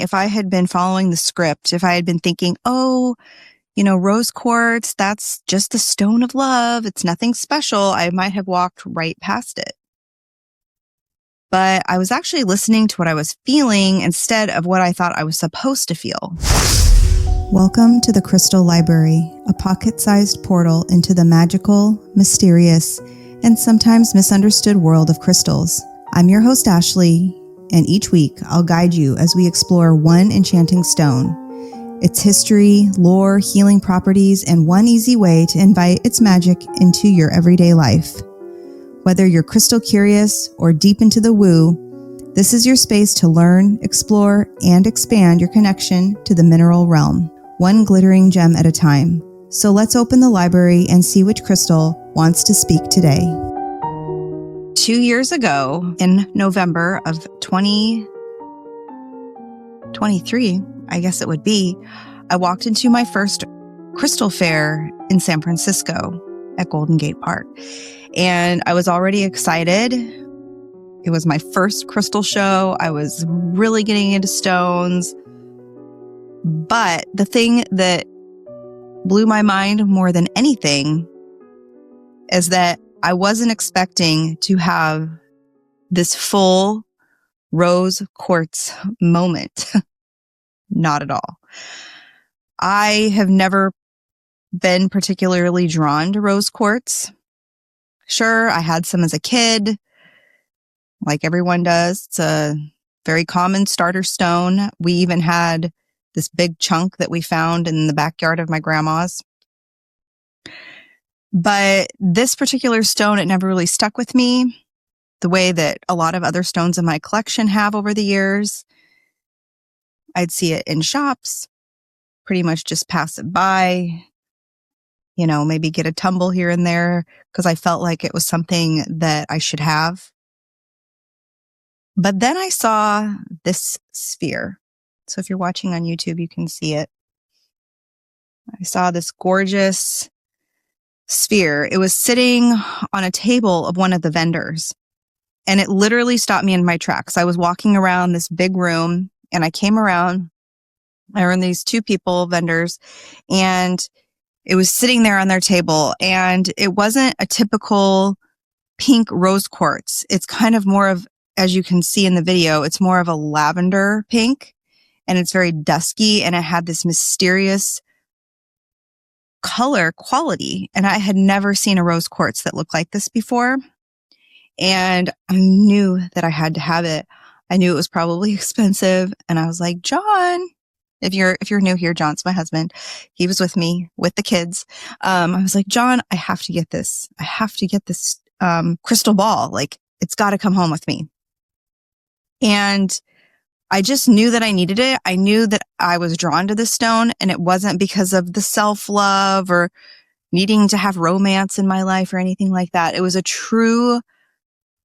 If I had been following the script, if I had been thinking, rose quartz, that's just the stone of love, it's nothing special, I might have walked right past it. But I was actually listening to what I was feeling instead of what I thought I was supposed to feel. Welcome to the Crystal Library, a pocket-sized portal into the magical, mysterious, and sometimes misunderstood world of crystals. I'm your host, Ashleigh, and each week I'll guide you as we explore one enchanting stone, its history, lore, healing properties, and one easy way to invite its magic into your everyday life. Whether you're crystal curious or deep into the woo, this is your space to learn, explore, and expand your connection to the mineral realm, one glittering gem at a time. So let's open the library and see which crystal wants to speak today. 2 years ago, in November of 2023, I guess it would be, I walked into my first crystal fair in San Francisco at Golden Gate Park. And I was already excited. It was my first crystal show. I was really getting into stones. But the thing that blew my mind more than anything is that I wasn't expecting to have this full rose quartz moment. Not at all. I have never been particularly drawn to rose quartz. Sure, I had some as a kid, like everyone does. It's a very common starter stone. We even had this big chunk that we found in the backyard of my grandma's. But this particular stone, it never really stuck with me the way that a lot of other stones in my collection have over the years. I'd see it in shops, pretty much just pass it by, maybe get a tumble here and there because I felt like it was something that I should have. But then I saw this sphere. So if you're watching on YouTube, you can see it. I saw this gorgeous sphere. It was sitting on a table of one of the vendors. And it literally stopped me in my tracks. I was walking around this big room and I came around. There were these two people, vendors, and it was sitting there on their table. And it wasn't a typical pink rose quartz. It's kind of more of, as you can see in the video, it's more of a lavender pink. And it's very dusky, and it had this mysterious color quality. And I had never seen a rose quartz that looked like this before. And I knew that I had to have it. I knew it was probably expensive. And I was like, John, if you're new here, John's my husband. He was with me with the kids. I was like, John, I have to get this. I have to get this crystal ball. Like, it's got to come home with me. And I just knew that I needed it. I knew that I was drawn to this stone, and it wasn't because of the self-love or needing to have romance in my life or anything like that. It was a true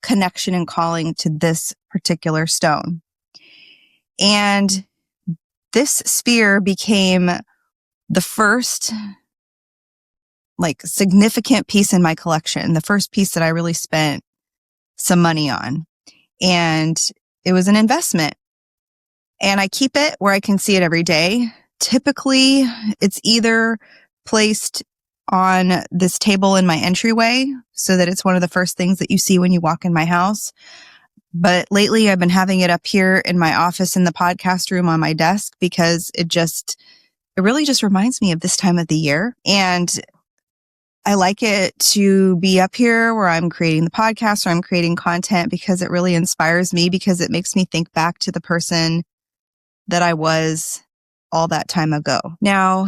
connection and calling to this particular stone. And this sphere became the first significant piece in my collection, the first piece that I really spent some money on. And it was an investment. And I keep it where I can see it every day. Typically, it's either placed on this table in my entryway so that it's one of the first things that you see when you walk in my house. But lately, I've been having it up here in my office in the podcast room on my desk because it really just reminds me of this time of the year. And I like it to be up here where I'm creating the podcast or I'm creating content because it really inspires me, because it makes me think back to the person that I was all that time ago. Now,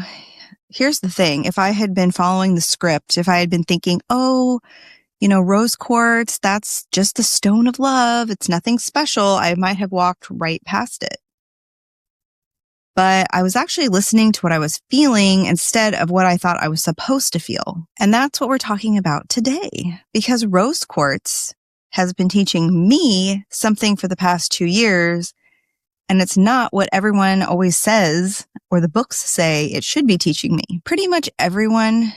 here's the thing. If I had been following the script, if I had been thinking, rose quartz, that's just the stone of love, it's nothing special, I might have walked right past it. But I was actually listening to what I was feeling instead of what I thought I was supposed to feel. And that's what we're talking about today, because rose quartz has been teaching me something for the past 2 years. And it's not what everyone always says or the books say it should be teaching me. Pretty much everyone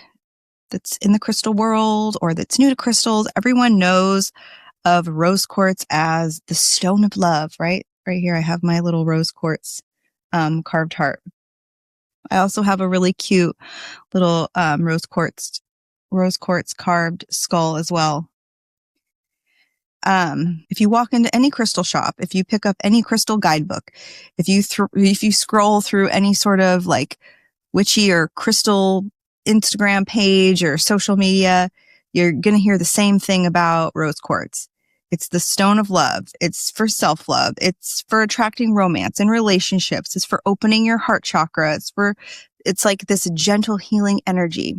that's in the crystal world or that's new to crystals, everyone knows of rose quartz as the stone of love, right? Right here, I have my little rose quartz carved heart. I also have a really cute little rose quartz carved skull as well. If you walk into any crystal shop, if you pick up any crystal guidebook, if you scroll through any sort of like witchy or crystal Instagram page or social media, you're going to hear the same thing about rose quartz. It's the stone of love. It's for self-love. It's for attracting romance and relationships. It's for opening your heart chakra. It's like this gentle healing energy.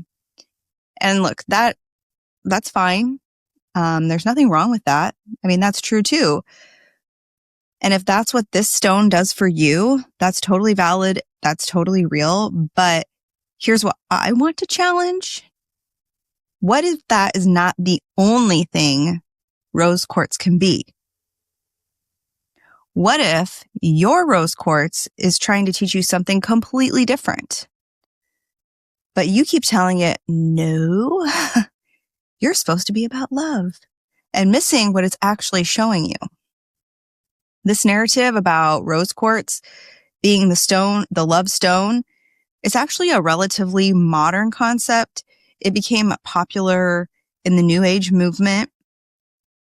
And look, that's fine. There's nothing wrong with that. I mean, that's true too. And if that's what this stone does for you, that's totally valid. That's totally real. But here's what I want to challenge. What if that is not the only thing rose quartz can be? What if your rose quartz is trying to teach you something completely different? But you keep telling it, no, you're supposed to be about love, and missing what it's actually showing you. This narrative about rose quartz being the love stone, it's actually a relatively modern concept. It became popular in the New Age movement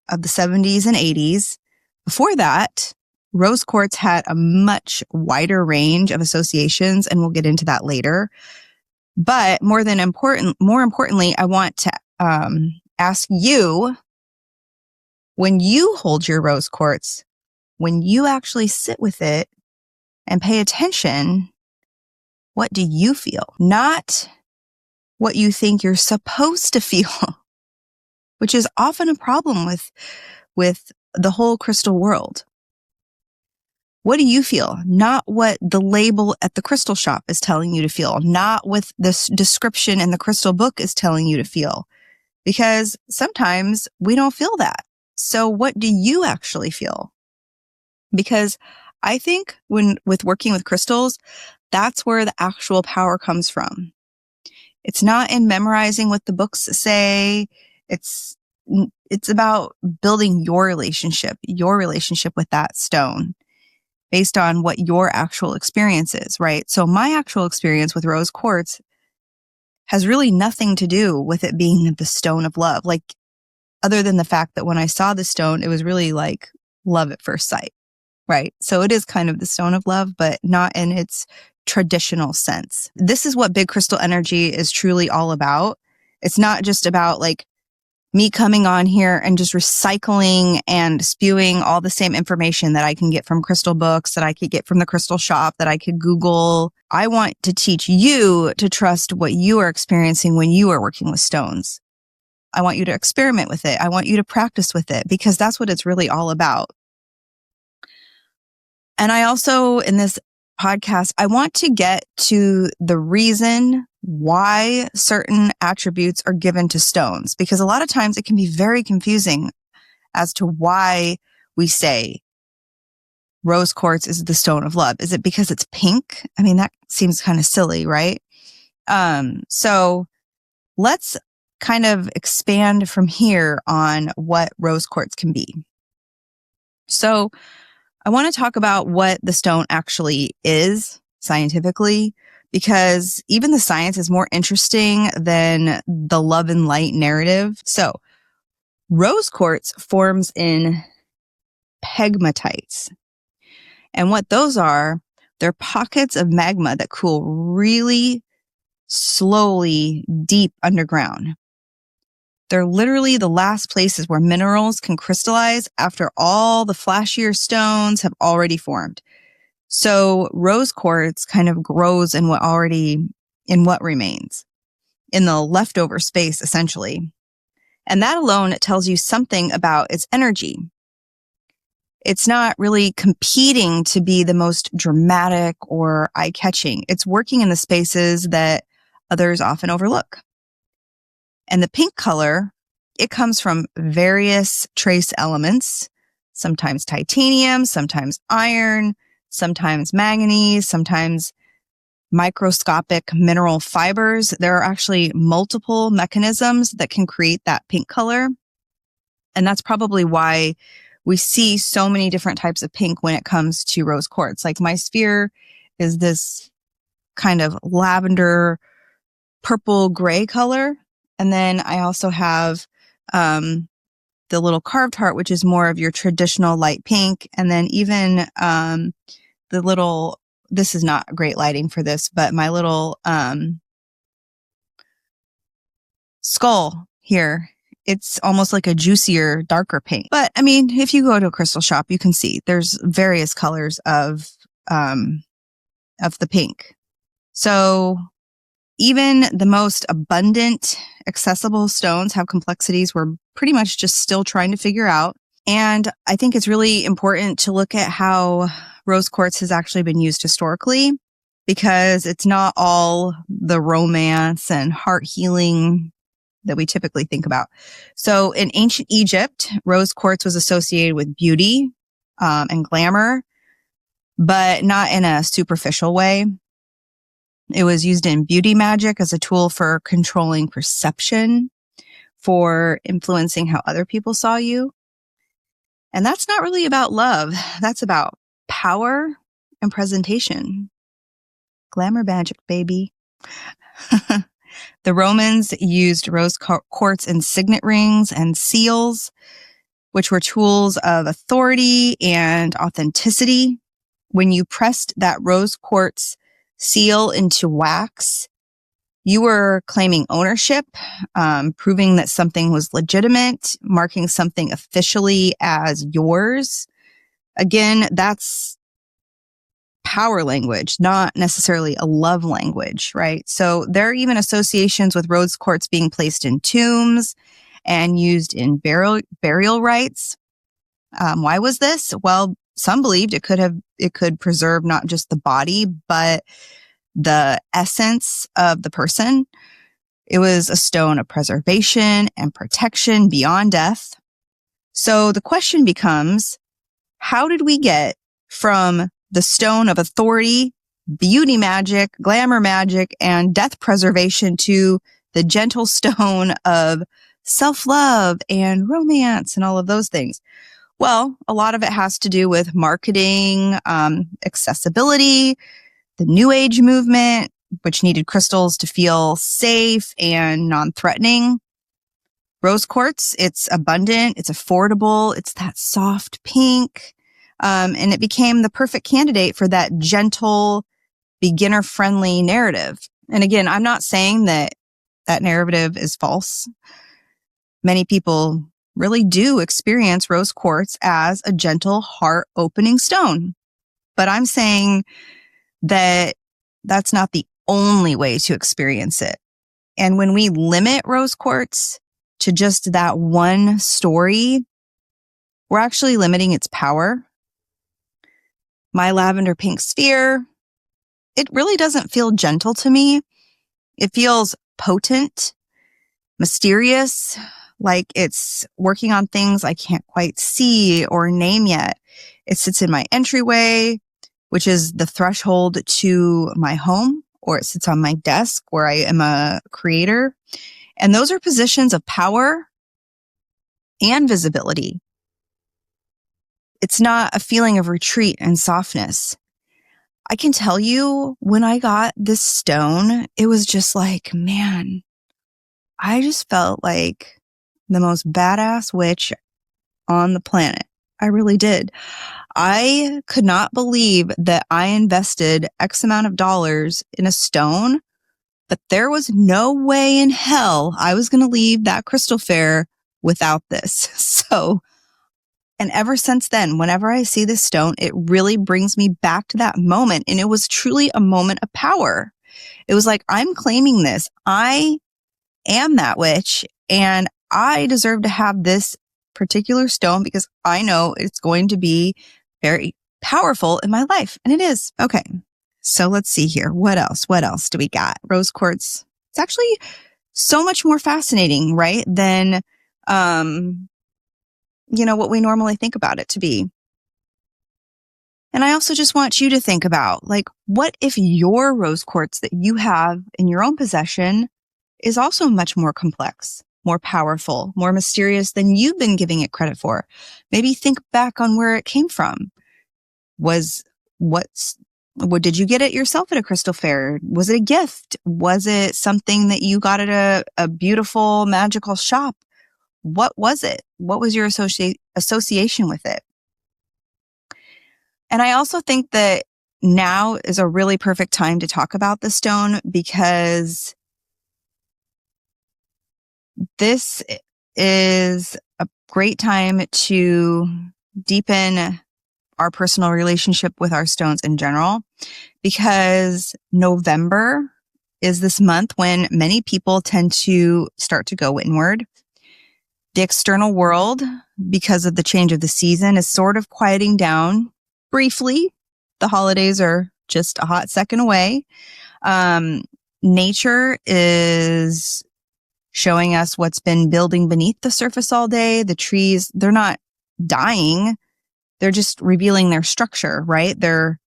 of the 70s and 80s. Before that, rose quartz had a much wider range of associations, and we'll get into that later. But more importantly, I want to ask you, when you hold your rose quartz, when you actually sit with it and pay attention, what do you feel? Not what you think you're supposed to feel, which is often a problem with the whole crystal world. What do you feel? Not what the label at the crystal shop is telling you to feel, not what this description in the crystal book is telling you to feel, because sometimes we don't feel that. So what do you actually feel? Because I think with working with crystals, that's where the actual power comes from. It's not in memorizing what the books say. It's about building your relationship with that stone based on what your actual experience is, right? So my actual experience with rose quartz has really nothing to do with it being the stone of love. Like, other than the fact that when I saw the stone, it was really like love at first sight, right? So it is kind of the stone of love, but not in its traditional sense. This is what big crystal energy is truly all about. It's not just about like me coming on here and just recycling and spewing all the same information that I can get from crystal books, that I could get from the crystal shop, that I could Google. I want to teach you to trust what you are experiencing when you are working with stones. I want you to experiment with it. I want you to practice with it, because that's what it's really all about. And I also, in this podcast, I want to get to the reason why certain attributes are given to stones, because a lot of times it can be very confusing as to why we say rose quartz is the stone of love. Is it because it's pink? I mean, that seems kind of silly, right? So let's kind of expand from here on what rose quartz can be. So I want to talk about what the stone actually is scientifically, because even the science is more interesting than the love and light narrative. So rose quartz forms in pegmatites. And what those are, they're pockets of magma that cool really slowly deep underground. They're literally the last places where minerals can crystallize after all the flashier stones have already formed. So rose quartz kind of grows in what remains, in the leftover space, essentially. And that alone tells you something about its energy. It's not really competing to be the most dramatic or eye-catching. It's working in the spaces that others often overlook. And the pink color, it comes from various trace elements, sometimes titanium, sometimes iron, sometimes manganese, sometimes microscopic mineral fibers. There are actually multiple mechanisms that can create that pink color. And that's probably why we see so many different types of pink when it comes to rose quartz. Like my sphere is this kind of lavender, purple gray color. And then I also have the little carved heart, which is more of your traditional light pink. And then even the little, this is not great lighting for this, but my little skull here, it's almost like a juicier, darker pink. But I mean, if you go to a crystal shop, you can see there's various colors of the pink. So even the most abundant, accessible stones have complexities we're pretty much just still trying to figure out. And I think it's really important to look at how rose quartz has actually been used historically, because it's not all the romance and heart healing that we typically think about. So in ancient Egypt, rose quartz was associated with beauty and glamour, but not in a superficial way. It was used in beauty magic as a tool for controlling perception, for influencing how other people saw you. And that's not really about love. That's about power and presentation. Glamour magic, baby. The Romans used rose quartz in signet rings and seals, which were tools of authority and authenticity. When you pressed that rose quartz seal into wax, you were claiming ownership, proving that something was legitimate, marking something officially as yours. Again, that's power language, not necessarily a love language, right? So there are even associations with rose quartz being placed in tombs and used in burial rites. Why was this? Well, some believed it could preserve not just the body, but the essence of the person. It was a stone of preservation and protection beyond death. So the question becomes, how did we get from the stone of authority, beauty magic, glamour magic, and death preservation to the gentle stone of self-love and romance and all of those things? Well, a lot of it has to do with marketing, accessibility, the New Age movement, which needed crystals to feel safe and non-threatening. Rose quartz, it's abundant, it's affordable, it's that soft pink, and it became the perfect candidate for that gentle, beginner-friendly narrative. And again, I'm not saying that narrative is false. Many people really do experience rose quartz as a gentle, heart-opening stone. But I'm saying that that's not the only way to experience it. And when we limit rose quartz to just that one story, we're actually limiting its power. My lavender pink sphere, it really doesn't feel gentle to me. It feels potent, mysterious, like it's working on things I can't quite see or name yet. It sits in my entryway, which is the threshold to my home, or it sits on my desk where I am a creator. And those are positions of power and visibility. It's not a feeling of retreat and softness. I can tell you, when I got this stone, it was just like, man, I just felt like the most badass witch on the planet. I really did. I could not believe that I invested X amount of dollars in a stone, but there was no way in hell I was going to leave that crystal fair without this. So, and ever since then, whenever I see this stone, it really brings me back to that moment. And it was truly a moment of power. It was like, I'm claiming this. I am that witch, and I deserve to have this particular stone because I know it's going to be very powerful in my life. And it is. Okay. So let's see here. What else? What else do we got? Rose quartz. It's actually so much more fascinating, right? Than, what we normally think about it to be. And I also just want you to think about, like, what if your rose quartz that you have in your own possession is also much more complex, more powerful, more mysterious than you've been giving it credit for? Maybe think back on where it came from. Was What did you get it yourself at a crystal fair? Was it a gift? Was it something that you got at a beautiful, magical shop? What was it? What was your association with it? And I also think that now is a really perfect time to talk about the stone, because this is a great time to deepen our personal relationship with our stones in general, because November is this month when many people tend to start to go inward. The external world, because of the change of the season, is sort of quieting down briefly. The holidays are just a hot second away. Nature is showing us what's been building beneath the surface all day. The trees, they're not dying. They're just revealing their structure, right? Their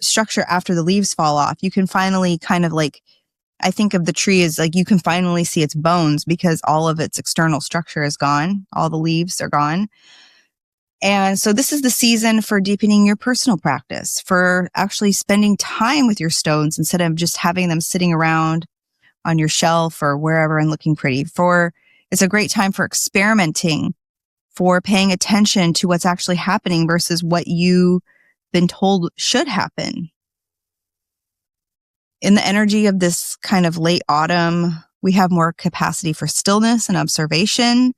structure after the leaves fall off. You can finally kind of like, I think of the tree as like you can finally see its bones because all of its external structure is gone. All the leaves are gone. And so this is the season for deepening your personal practice, for actually spending time with your stones instead of just having them sitting around on your shelf or wherever and looking pretty. It's a great time for experimenting, for paying attention to what's actually happening versus what you've been told should happen. In the energy of this kind of late autumn, we have more capacity for stillness and observation.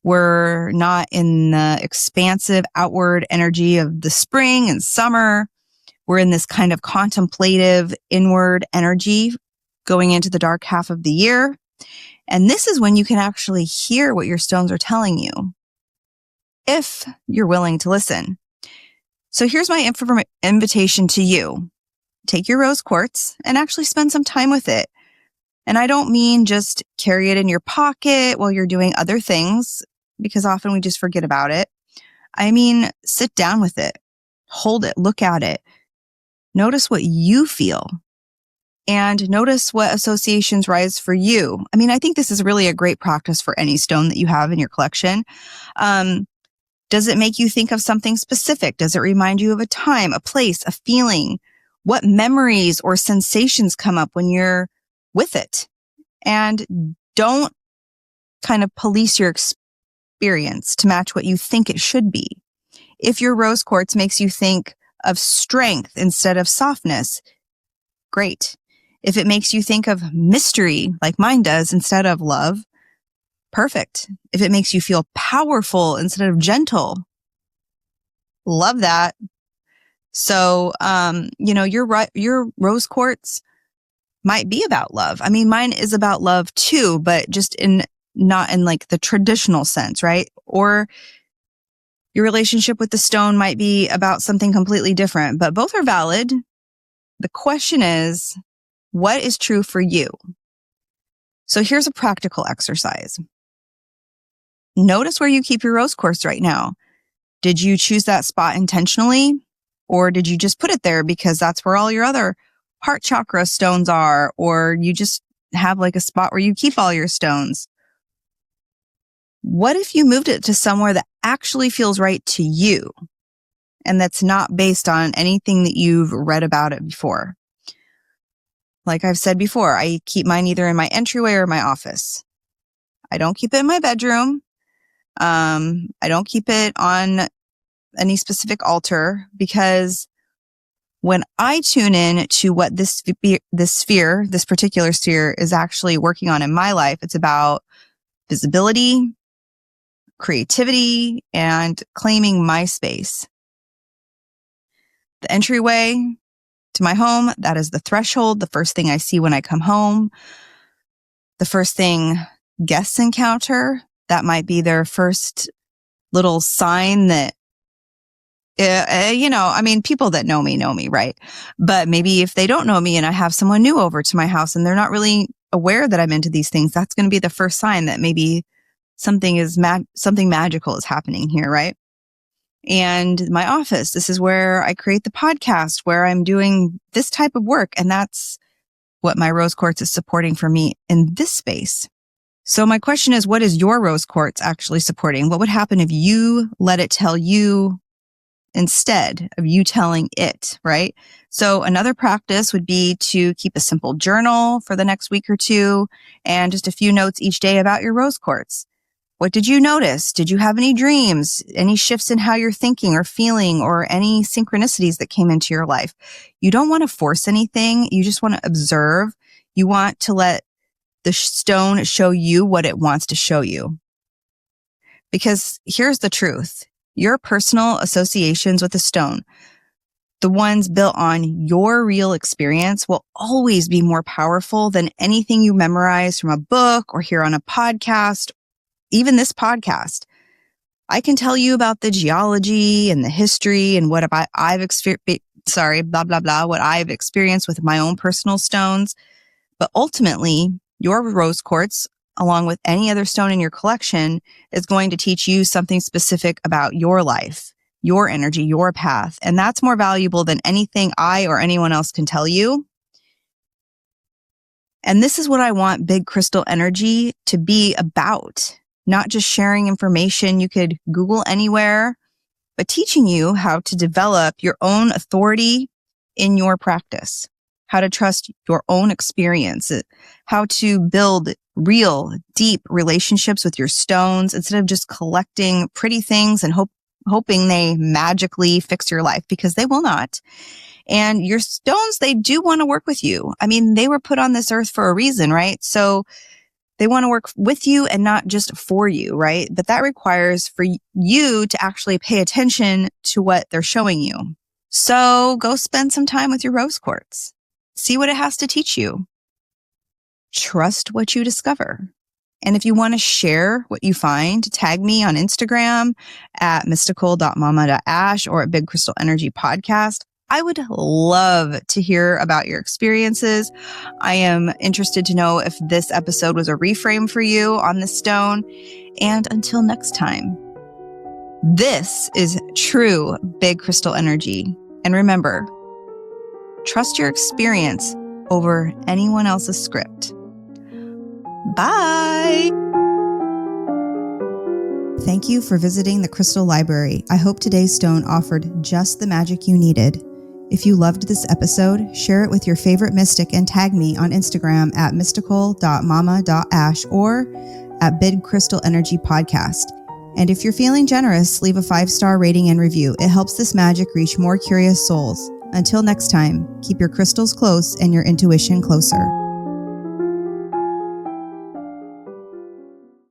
We're not in the expansive outward energy of the spring and summer. We're in this kind of contemplative inward energy going into the dark half of the year. And this is when you can actually hear what your stones are telling you, if you're willing to listen. So here's my invitation to you. Take your rose quartz and actually spend some time with it. And I don't mean just carry it in your pocket while you're doing other things, because often we just forget about it. I mean, sit down with it, hold it, look at it, notice what you feel, and notice what associations rise for you. I mean, I think this is really a great practice for any stone that you have in your collection. Does it make you think of something specific? Does it remind you of a time, a place, a feeling? What memories or sensations come up when you're with it? And don't kind of police your experience to match what you think it should be. If your rose quartz makes you think of strength instead of softness, great. If it makes you think of mystery, like mine does, instead of love, perfect. If it makes you feel powerful instead of gentle, love that. So, your rose quartz might be about love. I mean, mine is about love too, but just not in like the traditional sense, right? Or your relationship with the stone might be about something completely different, but both are valid. The question is, what is true for you? So here's a practical exercise. Notice where you keep your rose quartz right now. Did you choose that spot intentionally? Or did you just put it there because that's where all your other heart chakra stones are? Or you just have like a spot where you keep all your stones? What if you moved it to somewhere that actually feels right to you and that's not based on anything that you've read about it before? Like I've said before, I keep mine either in my entryway or my office. I don't keep it in my bedroom. I don't keep it on any specific altar, because when I tune in to what this particular sphere is actually working on in my life, it's about visibility, creativity, and claiming my space. The entryway to my home, that is the threshold, the first thing I see when I come home. The first thing guests encounter, that might be their first little sign that, people that know me, right? But maybe if they don't know me and I have someone new over to my house and they're not really aware that I'm into these things, that's going to be the first sign that maybe something magical is happening here, right? And my office, this is where I create the podcast, where I'm doing this type of work. And that's what my rose quartz is supporting for me in this space. So my question is, what is your rose quartz actually supporting? What would happen if you let it tell you instead of you telling it, right? So another practice would be to keep a simple journal for the next week or two and just a few notes each day about your rose quartz. What did you notice? Did you have any dreams, any shifts in how you're thinking or feeling, or any synchronicities that came into your life? You don't want to force anything. You just want to observe. You want to let the stone show you what it wants to show you. Because here's the truth. Your personal associations with the stone, the ones built on your real experience, will always be more powerful than anything you memorize from a book or hear on a podcast, even this podcast. I can tell you about the geology and the history and what I've experienced, what I've experienced with my own personal stones. But ultimately, your rose quartz, along with any other stone in your collection, is going to teach you something specific about your life, your energy, your path. And that's more valuable than anything I or anyone else can tell you. And this is what I want Big Crystal Energy to be about. Not just sharing information you could Google anywhere, but teaching you how to develop your own authority in your practice, how to trust your own experience, how to build real, deep relationships with your stones instead of just collecting pretty things and hoping they magically fix your life, because they will not. And your stones, they do want to work with you. I mean, they were put on this earth for a reason, right? So they want to work with you and not just for you, right? But that requires for you to actually pay attention to what they're showing you. So go spend some time with your rose quartz. See what it has to teach you. Trust what you discover. And if you want to share what you find, tag me on Instagram at mystical.mama.ash or at Big Crystal Energy Podcast. I would love to hear about your experiences. I am interested to know if this episode was a reframe for you on this stone. And until next time, this is true Big Crystal Energy. And remember, trust your experience over anyone else's script. Bye. Thank you for visiting the Crystal Library. I hope today's stone offered just the magic you needed. If you loved this episode, share it with your favorite mystic and tag me on Instagram at mystical.mama.ash or at Big Crystal Energy Podcast. And if you're feeling generous, leave a 5-star rating and review. It helps this magic reach more curious souls. Until next time, keep your crystals close and your intuition closer.